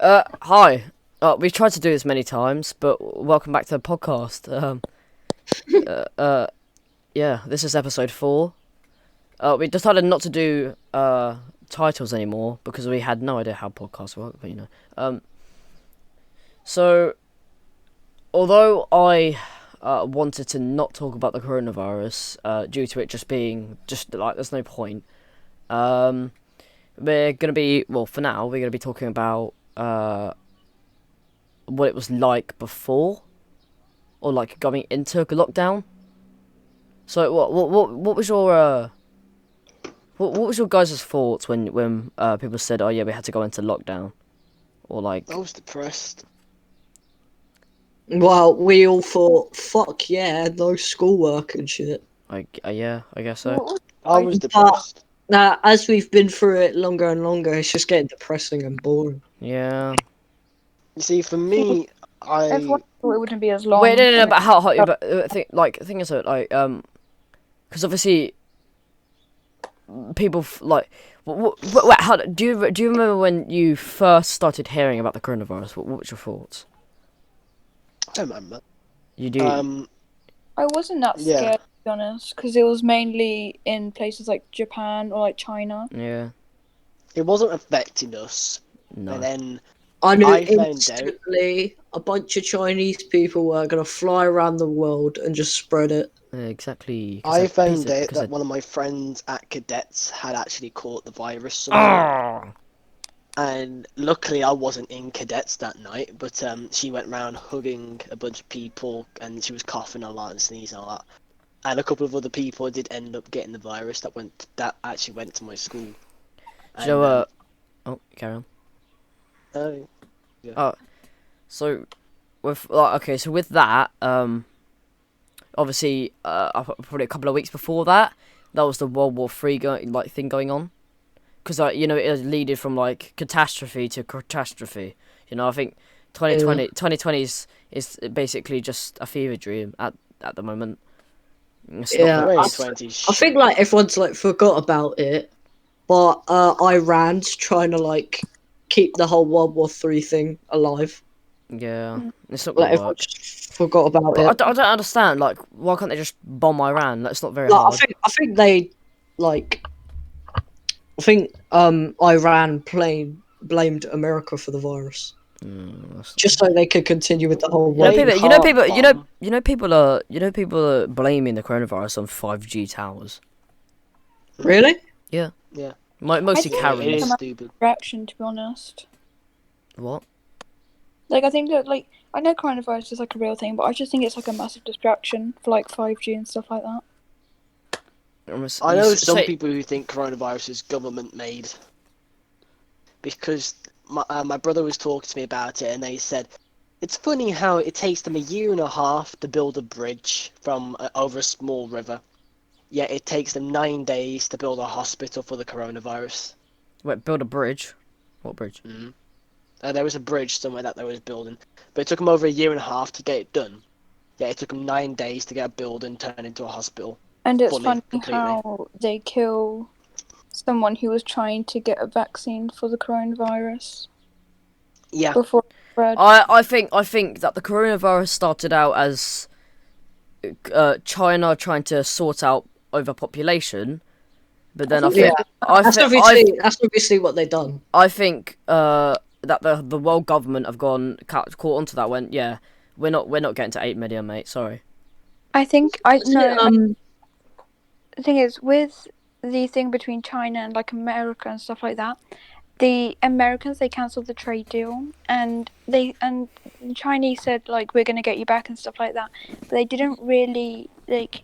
Hi. We've tried to do this many times, but welcome back to the podcast. Yeah, this is episode 4. We decided not to do titles anymore because we had no idea how podcasts work, but So, although I wanted to not talk about the coronavirus due to it just being there's no point. We're gonna be for now we're gonna be talking about what it was like before, or like going into lockdown. So what was your what was your guys' thoughts when people said, oh yeah, we had to go into lockdown, or like I was depressed. Well, we all thought, fuck yeah, no schoolwork and shit. I guess so. I was depressed. As we've been through it longer and longer, it's just getting depressing and boring. Yeah. You see, for me, Everyone thought it wouldn't be as long. Wait, no, but how? But thing is that because obviously people how do you remember when you first started hearing about the coronavirus? What was your thoughts? I remember. You do. I wasn't that Yeah. scared, to be honest, because it was mainly in places like Japan or like China. Yeah. It wasn't affecting us. No. And then I knew I found out- instantly a bunch of Chinese people were going to fly around the world and just spread it. Exactly. I found out that one of my friends at cadets had actually caught the virus somewhere. And luckily I wasn't in cadets that night, but she went around hugging a bunch of people and she was coughing a lot and sneezing a lot. And a couple of other people did end up getting the virus that actually went to my school. So carry on. So with so with that, obviously, probably a couple of weeks before that, was the World War III thing going on, because it leaded from catastrophe to catastrophe. I think 2020 is basically just a fever dream at the moment. It's not Yeah, very I think everyone's forgot about it, but Iran's trying to keep the whole World War III thing alive. Yeah, it's not gonna Everyone work. just forgot about it. But I don't understand. Why can't they just bomb Iran? That's not very hard. I think they I think Iran blamed America for the virus, just so they could continue with the whole world. People are blaming the coronavirus on 5G towers. Really? Yeah. Yeah. Mostly I think Karens. It is Come on. stupid. Reaction, to be honest. What? I think that I know coronavirus is a real thing, but I just think it's a massive distraction for 5G and stuff like that. I know some people who think coronavirus is government made, because my brother was talking to me about it and they said it's funny how it takes them 1.5 years to build a bridge from over a small river, yet it takes them 9 days to build a hospital for the coronavirus. Wait, build a bridge? What bridge? There was a bridge somewhere that they was building, but it took them over 1.5 years to get it done. Yeah, it took them 9 days to get a building turned into a hospital. And it's Fully, funny how they kill someone who was trying to get a vaccine for the coronavirus Yeah, before it spread. I think that the coronavirus started out as China trying to sort out overpopulation, but then That's obviously what they've done. I think that the world government have caught onto that. Went, yeah, we're not getting to 8 million, mate. Sorry. I think the thing is, with the thing between China and America and stuff like that, the Americans, they cancelled the trade deal, and the Chinese said we're gonna get you back and stuff like that, but they didn't really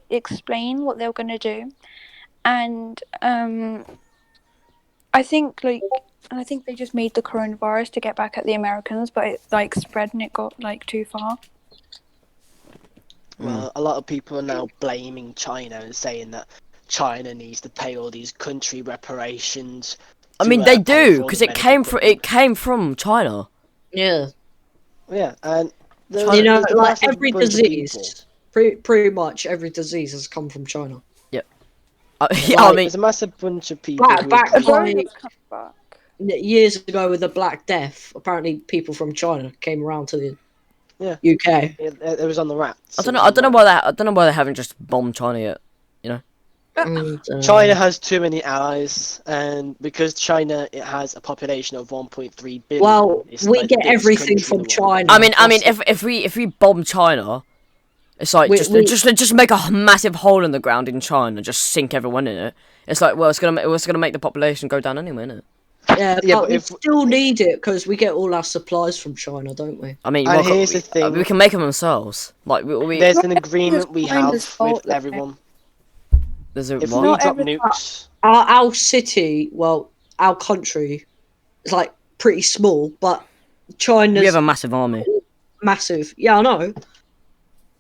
explain what they were gonna do, and I think they just made the coronavirus to get back at the Americans, but it spread and it got too far. well, a lot of people are now blaming China and saying that China needs to pay all these country reparations. I mean, they do, because it came from China. Yeah. Yeah, and every disease, pretty much every disease has come from China. Yeah, I mean, there's a massive bunch of people. Back Ebola come back. years ago with the Black Death, apparently people from China came around to the UK. It was on the rats. I don't know why they haven't just bombed China yet. You know. China has too many allies, and because China has a population of 1.3 billion. Well, we like get everything from China. I mean, if we bomb China, it's like just make a massive hole in the ground in China, just sink everyone in it. It's like, well, it's gonna make the population go down anyway, isn't it? Yeah, but we still need it because we get all our supplies from China, don't we? I mean, here's the thing: we can make them ourselves. Like there's an agreement we have with everyone. There's a if we drop nukes, our city, well, our country, is like pretty small, but China's. We have a massive army. Massive, yeah, I know.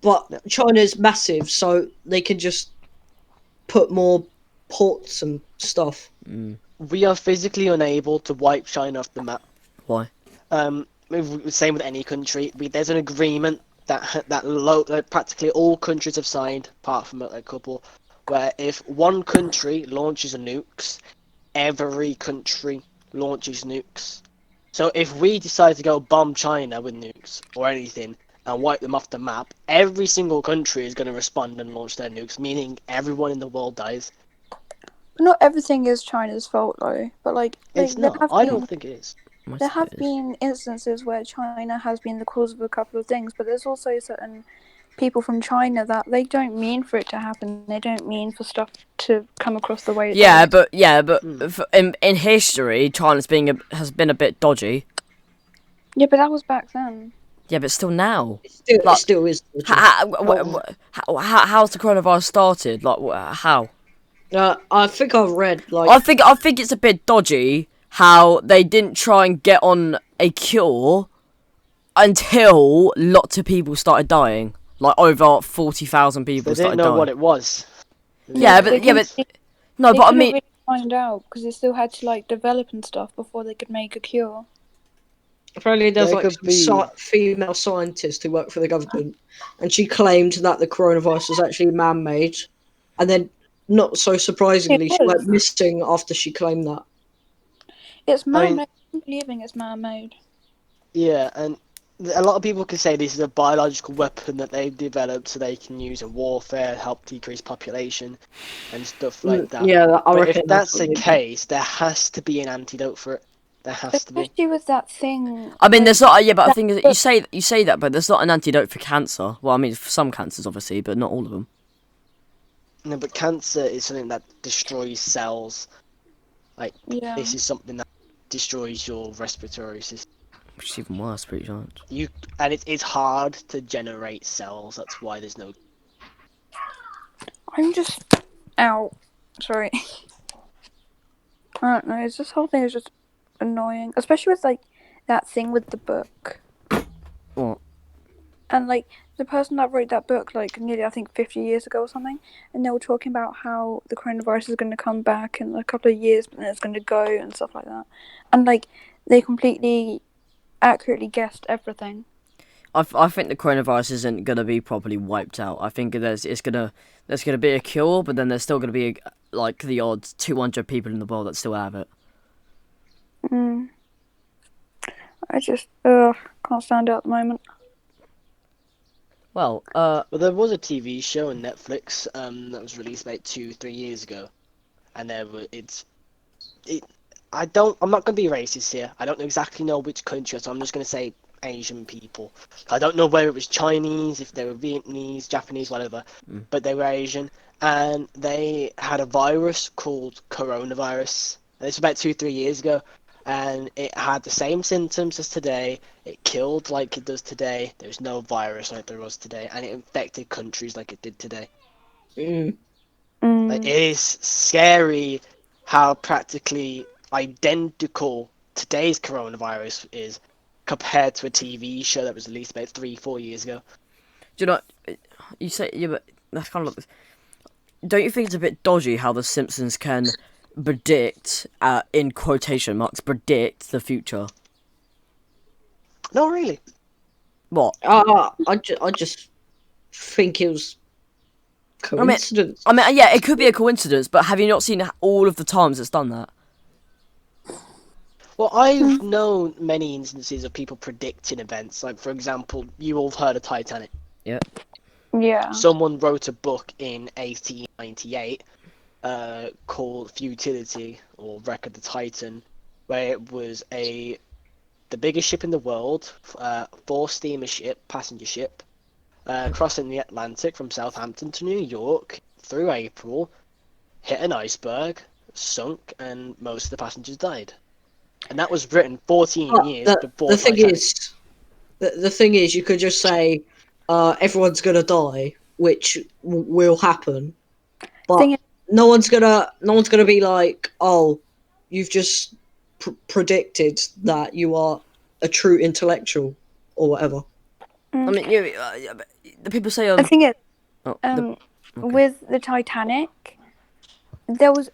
But China's massive, so they can just put more ports and stuff. We are physically unable to wipe China off the map. Why? Same with any country. There's an agreement that practically all countries have signed, apart from a couple, where if one country launches a nukes, every country launches nukes. So if we decide to go bomb China with nukes or anything and wipe them off the map, every single country is going to respond and launch their nukes, meaning everyone in the world dies. Not everything is China's fault, though. But it's not. I don't think it is. There have been instances where China has been the cause of a couple of things, but there's also certain people from China that they don't mean for it to happen. They don't mean for stuff to come across the way it does. But in history, China's has been a bit dodgy. Yeah, but that was back then. Yeah, but still now. It still is. How's the coronavirus started? Like, how? I think I've read I think it's a bit dodgy how they didn't try and get on a cure until lots of people started dying. Like over 40,000 people started dying. They didn't know what it was. I mean, really find out because they still had to develop and stuff before they could make a cure. Apparently, there's some female scientist who worked for the government, and she claimed that the coronavirus was actually man-made, and then, not so surprisingly, she went missing after she claimed that. It's man-made. I'm believing it's man-made. Yeah, and a lot of people can say this is a biological weapon that they've developed so they can use in warfare, help decrease population, and stuff like that. Yeah, I reckon if that's the case, there has to be an antidote for it. There has to be. Especially with that thing. I mean, there's not. Yeah, but I think you say that, but there's not an antidote for cancer. Well, I mean, for some cancers, obviously, but not all of them. No, but cancer is something that destroys cells. This is something that destroys your respiratory system. Which is even worse, pretty much. It's hard to generate cells. That's why there's no. I'm just out. Sorry. I don't know. This whole thing is just annoying, especially with that thing with the book. What? And the person that wrote that book nearly I think 50 years ago or something, and they were talking about how the coronavirus is going to come back in a couple of years, but then it's going to go and stuff like that, and they completely accurately guessed everything. I think the coronavirus isn't gonna be properly wiped out. I think there's gonna be a cure, but then there's still gonna be the odds 200 people in the world that still have it. I just can't stand it at the moment. Well, there was a TV show on Netflix that was released about 2-3 years ago, and I'm not gonna be racist here. I don't exactly know which country, so I'm just gonna say Asian people. I don't know whether it was Chinese, if they were Vietnamese, Japanese, whatever, but they were Asian, and they had a virus called coronavirus. And it's about 2-3 years ago, and it had the same symptoms as today. It killed like it does today. There was no virus like there was today, and it infected countries like it did today. It is scary how practically identical today's coronavirus is compared to a TV show that was released about 3-4 years ago. Do you know? You say but that's kind of don't you think it's a bit dodgy how the Simpsons can predict, in quotation marks, predict the future? No, really. What? I just think it was coincidence. I mean, yeah, it could be a coincidence, but have you not seen all of the times it's done that? Well, I've known many instances of people predicting events. Like, for example, you all heard of Titanic. Yeah. Yeah. Someone wrote a book in 1898 called Futility, or Wreck of the Titan, where it was the biggest ship in the world, 4-steamer ship, passenger ship, crossing the Atlantic from Southampton to New York through April, hit an iceberg, sunk, and most of the passengers died. And that was written 14 years before the Titanic. The thing is, you could just say, everyone's gonna die, which will happen, but no one's gonna be like, oh, you've just predicted that you are a true intellectual or whatever. I mean, the people say the thing is, with the Titanic, there was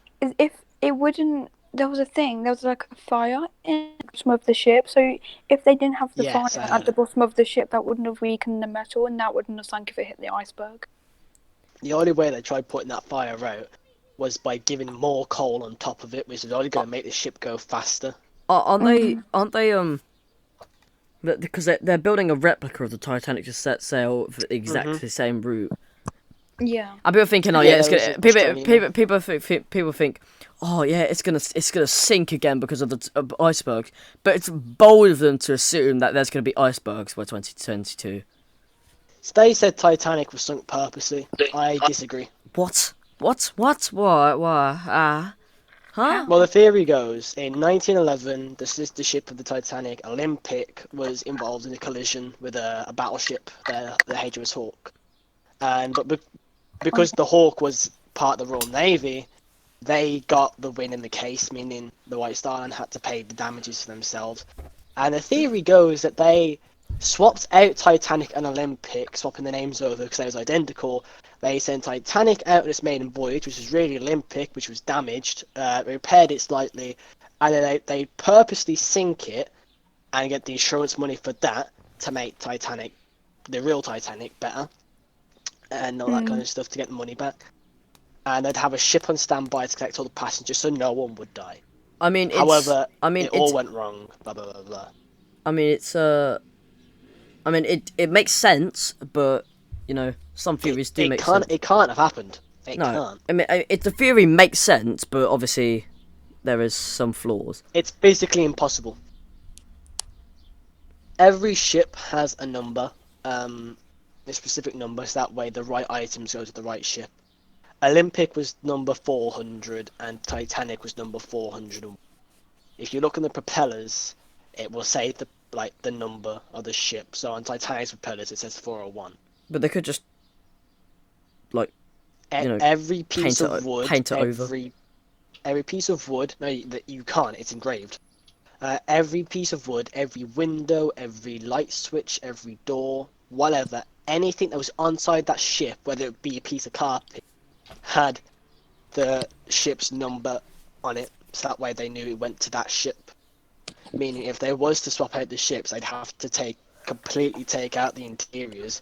like a fire in the bottom of the ship. So if they didn't have the fire at the bottom of the ship, that wouldn't have weakened the metal, and that wouldn't have sunk if it hit the iceberg. The only way they tried putting that fire out was by giving more coal on top of it, which is only going to make the ship go faster. Aren't they? Because they're building a replica of the Titanic to set sail for exactly the same route. Yeah. And people thinking, it's gonna. People think, it's gonna sink again because of the icebergs. But it's bold of them to assume that there's gonna be icebergs by 2022. They said Titanic was sunk purposely. I disagree. What? Why? Huh? Well, the theory goes, in 1911, the sister ship of the Titanic, Olympic, was involved in a collision with a battleship, the HMS Hawk. But because the Hawk was part of the Royal Navy, they got the win in the case, meaning the White Star Line had to pay the damages for themselves. And the theory goes that they swapped out Titanic and Olympic, swapping the names over because they was identical. They sent Titanic out on its maiden voyage, which was really Olympic, which was damaged, repaired it slightly, and then they purposely sink it and get the insurance money for that to make Titanic, the real Titanic, better, and all that kind of stuff to get the money back. And they'd have a ship on standby to collect all the passengers so no one would die. It all went wrong, blah, blah, blah, blah. It makes sense, but, some theories do make sense. It can't have happened. It can't. The theory makes sense, but obviously there is some flaws. It's physically impossible. Every ship has a number, a specific number, so that way the right items go to the right ship. Olympic was number 400, and Titanic was number 400. If you look in the propellers, it will say the number of the ship. So on Titanic's propellers, it says 401. But they could just, every piece of wood, paint it over. Every piece of wood. No, you can't. It's engraved. Every piece of wood, every window, every light switch, every door, whatever, anything that was inside that ship, whether it be a piece of carpet, had the ship's number on it. So that way they knew it went to that ship. Meaning, if they was to swap out the ships, they'd have to completely take out the interiors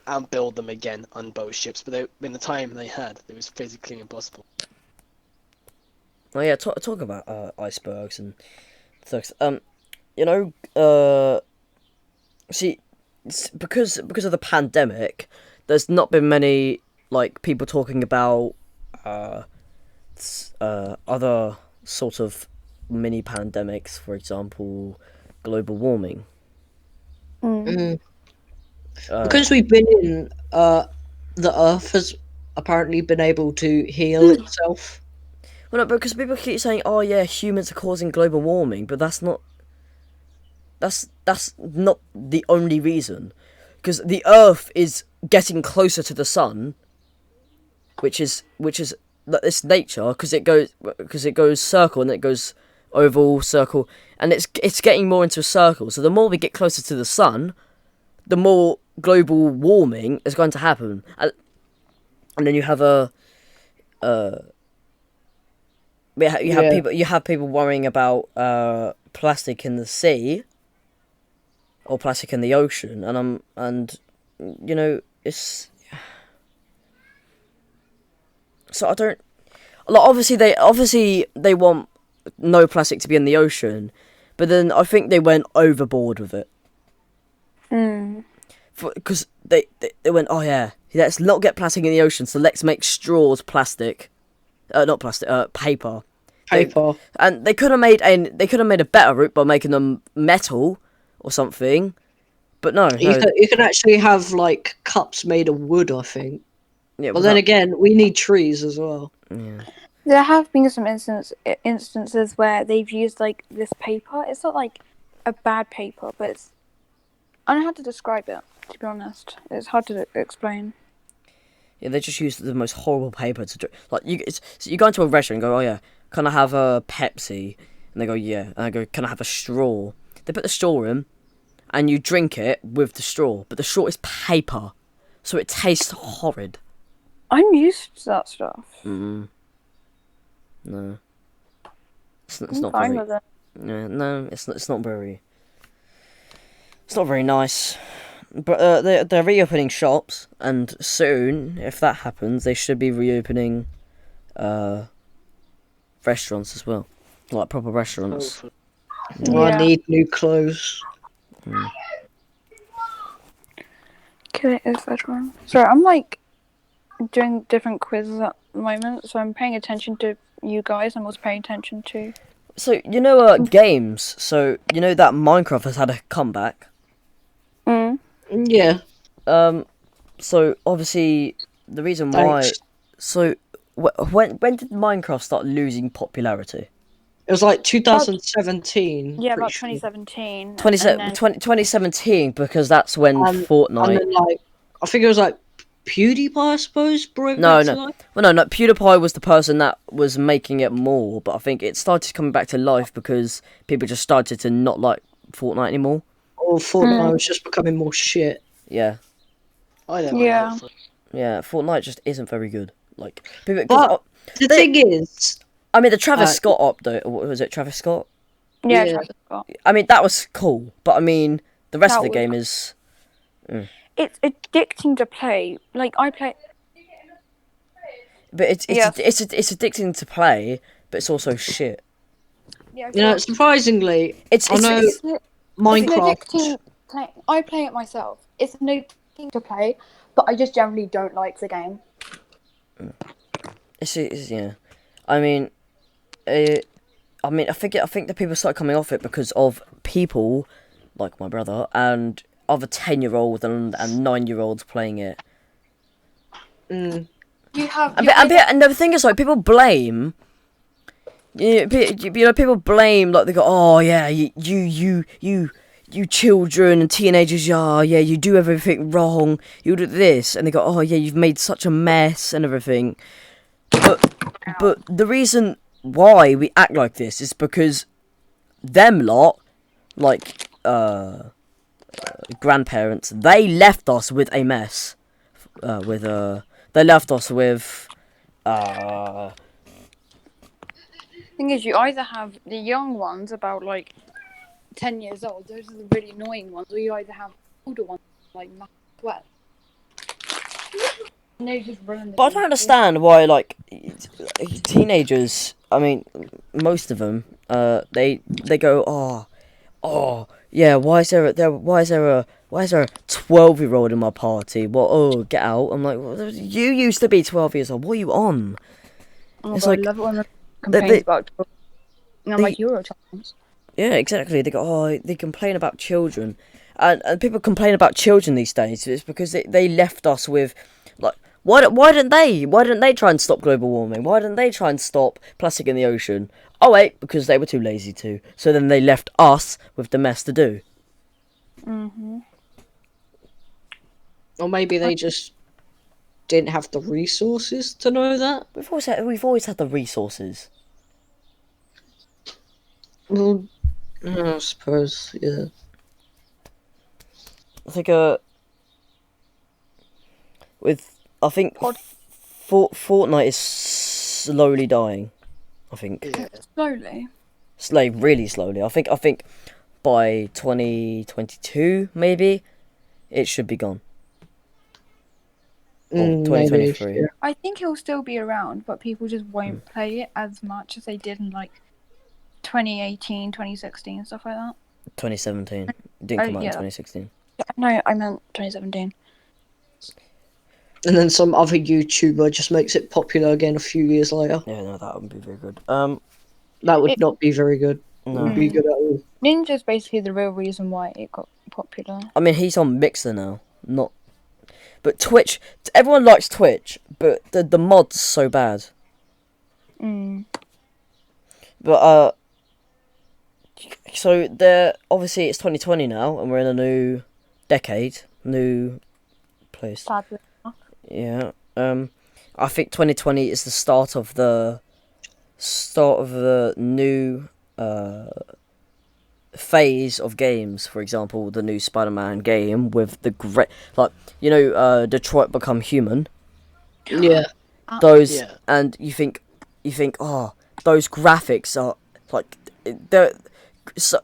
and build them again on both ships. But in the time they had, it was physically impossible. Oh yeah, talk about icebergs and thugs. See, because of the pandemic, there's not been many people talking about other sort of mini pandemics, for example, global warming. Because we've been in, the Earth has apparently been able to heal itself. Well, no, because people keep saying, "Oh yeah, humans are causing global warming," but that's not the only reason. Because the Earth is getting closer to the sun, which is it's nature, because it goes circle and it goes oval, circle, and it's getting more into a circle. So the more we get closer to the sun, the more global warming is going to happen. And then you have you have people worrying about plastic in the sea or plastic in the ocean, it's so I don't. Obviously they want no plastic to be in the ocean, but then I think they went overboard with it. Because they went, oh yeah, let's not get plastic in the ocean, so let's make straws plastic. Not plastic, paper. Paper. And they could have made a better route by making them metal or something. But no. You can actually have like cups made of wood, I think. Yeah, but then again, we need trees as well. Yeah. There have been some instances where they've used like this paper. It's not like a bad paper, but it's, I don't know how to describe it. To be honest, it's hard to explain. Yeah, they just use the most horrible paper to drink. Like so you go into a restaurant and go, oh yeah, can I have a Pepsi? And they go, yeah. And I go, can I have a straw? They put the straw in, and you drink it with the straw, but the straw is paper, so it tastes horrid. I'm used to that stuff. No. It's not fine very. With it. Yeah, no, it's not very. It's not very nice. But they're reopening shops, and soon, if that happens, they should be reopening restaurants as well, like proper restaurants. Yeah. I need new clothes. Okay, is that one? Sorry, I'm like doing different quizzes at the moment, so I'm paying attention to you guys. I'm also paying attention to. So games. So that Minecraft has had a comeback. Yeah. So obviously the reason why. Thanks. So when did Minecraft start losing popularity? It was like 2017. Yeah, about 2017. 2017, because that's when Fortnite. And then I think it was like PewDiePie, I suppose. No. Well, no. PewDiePie was the person that was making it more, but I think it started coming back to life because people just started to not like Fortnite anymore. Or Fortnite was just becoming more shit. Yeah. I don't Yeah. Yeah, Fortnite just isn't very good. Like, but the thing is, I mean, the Travis Scott update. What was it, Travis Scott? Yeah, Travis Scott. I mean, that was cool, but I mean, the rest of the game is. It's addicting to play. Like I play. But it's addicting to play, but it's also shit. Yeah, surprisingly, Minecraft. I play it myself. It's an addicting to play, but I just generally don't like the game. It's yeah. I mean, I think the people started coming off it because of people like my brother and other 10-year-olds and 9-year-olds playing it. You have. And the thing is, like, people blame. People blame, like, they go, oh yeah, you children and teenagers, yeah, you do everything wrong. You do this, and they go, oh yeah, you've made such a mess and everything. But the reason why we act like this is because them lot, like grandparents, they left us with a mess. They left us with. Thing is, you either have the young ones about like 10 years old, those are the really annoying ones, or you either have older ones like 12. But I don't understand why, like, teenagers. I mean, most of them, they go, oh, yeah. Why is there a 12-year-old in my party? Well, oh, get out! I'm like, well, you used to be 12 years old. What are you on? It's like I love it when complains about. And I'm like, you're a child. Yeah, exactly. They go, oh, they complain about children, and people complain about children these days. It's because they left us with, like, why didn't they try and stop global warming? Why didn't they try and stop plastic in the ocean? Oh wait, because they were too lazy to. So then they left us with the mess to do. Or maybe they just didn't have the resources to know that. We've always had the resources. Well, I suppose, yeah. I think Fortnite is slowly dying. I think. Yeah. Slowly. Like, really slowly. I think by 2022 maybe it should be gone. Or 2023. Maybe, yeah. I think he'll still be around, but people just won't play it as much as they did in like 2018, 2016, stuff like that. 2017. It didn't come out in 2016. No, I meant 2017. And then some other YouTuber just makes it popular again a few years later. Yeah, no, that wouldn't be very good. That would not be very good. No. It wouldn't be good at all. Ninja's basically the real reason why it got popular. I mean, he's on Mixer now, not. But Twitch, everyone likes Twitch, but the mod's so bad. But so obviously it's 2020 now, and we're in a new decade, new place. Sadly. Yeah. I think 2020 is the start of the new phase of games. For example, the new Spiderman game with the great, Detroit Become Human. Yeah. Those and you think, oh, those graphics are like they're so.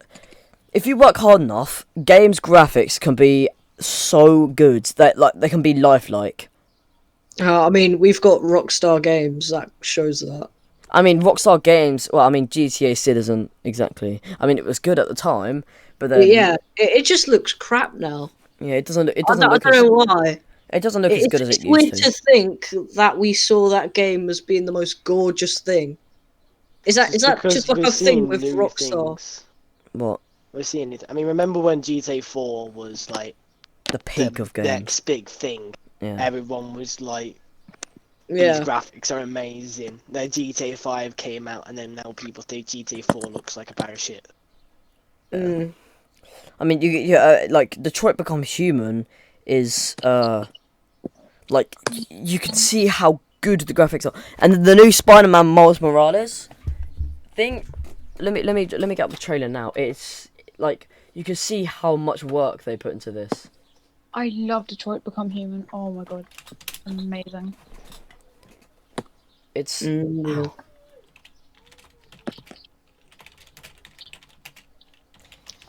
If you work hard enough, games graphics can be so good that they can be lifelike. I mean, we've got Rockstar Games that shows that. I mean, Rockstar Games. Well, I mean, GTA still isn't exactly. I mean, it was good at the time, but then it just looks crap now. Yeah, it doesn't. I don't know why. It doesn't look as good as it used to. It's weird to think that we saw that game as being the most gorgeous thing. Is that just like a thing with Rockstar? Things. What? We're seeing it. I mean, remember when GTA 4 was like the peak of games? Next big thing. Yeah. Everyone was like, these graphics are amazing. Then GTA 5 came out, and then now people think GTA 4 looks like a bag of shit. I mean, like Detroit Become Human is like you can see how good the graphics are, and the new Spider-Man Miles Morales thing. Let me get up the trailer now. It's like you can see how much work they put into this. I love Detroit Become Human. Oh my god, amazing. It's Mm.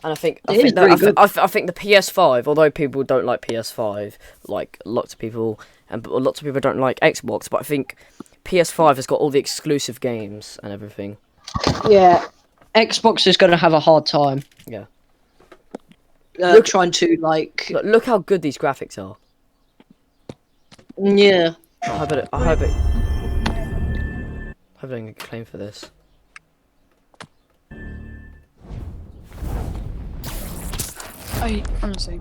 and I think the PS5, although people don't like PS5, like lots of people, and lots of people don't like Xbox, but I think PS5 has got all the exclusive games and everything. Yeah, Xbox is going to have a hard time. Yeah. Trying to look how good these graphics are. Yeah. I hope I don't get claim for this. Honestly,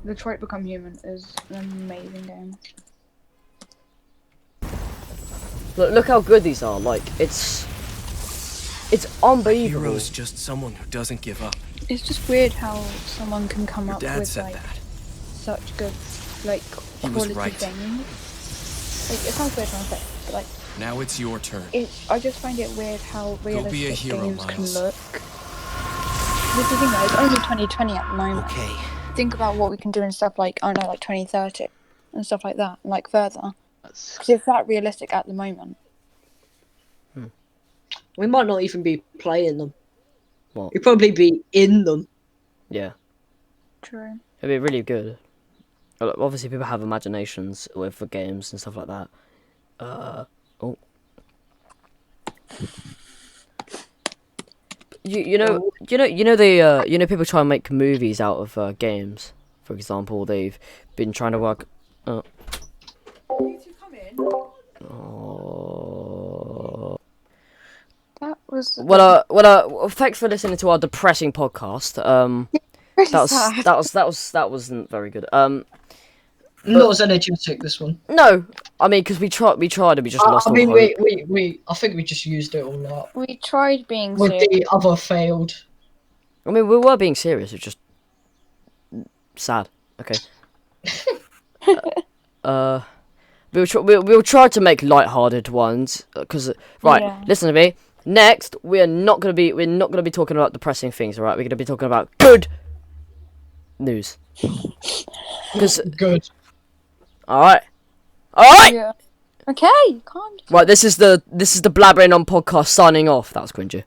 Detroit Become Human is an amazing game. Look how good these are. Like it's unbelievable. A hero is just someone who doesn't give up. It's just weird how someone can come Your up dad with said that. such good quality right. games. Like, it sounds weird when I say it, but like Now it's your turn. I just find it weird how realistic be a hero, games Miles. can look. This is the thing though, it's only 2020 at the moment. Okay. Think about what we can do and stuff like, I don't know, like 2030 and stuff like that, and like further. That's... Because it's that realistic at the moment. We might not even be playing them. What? We'd probably be in them. Yeah. True. It'd be really good. Obviously, people have imaginations for games and stuff like that. You know people try and make movies out of games. For example, they've been trying to work. Oh. That was Well, thanks for listening to our depressing podcast. That wasn't very good. Not as energetic, this one. No, I mean, because we tried and we just lost all hope. I think we just used it all up. we tried being With serious. the other failed. I mean, we were being serious. It's just sad. Okay. We'll try to make light-hearted ones because listen to me. Next, we're not gonna be talking about depressing things. All right, we're gonna be talking about good news. Good. All right. Yeah. Okay, calm down. Right. This is the Blabberin On Podcast signing off. That was cringy.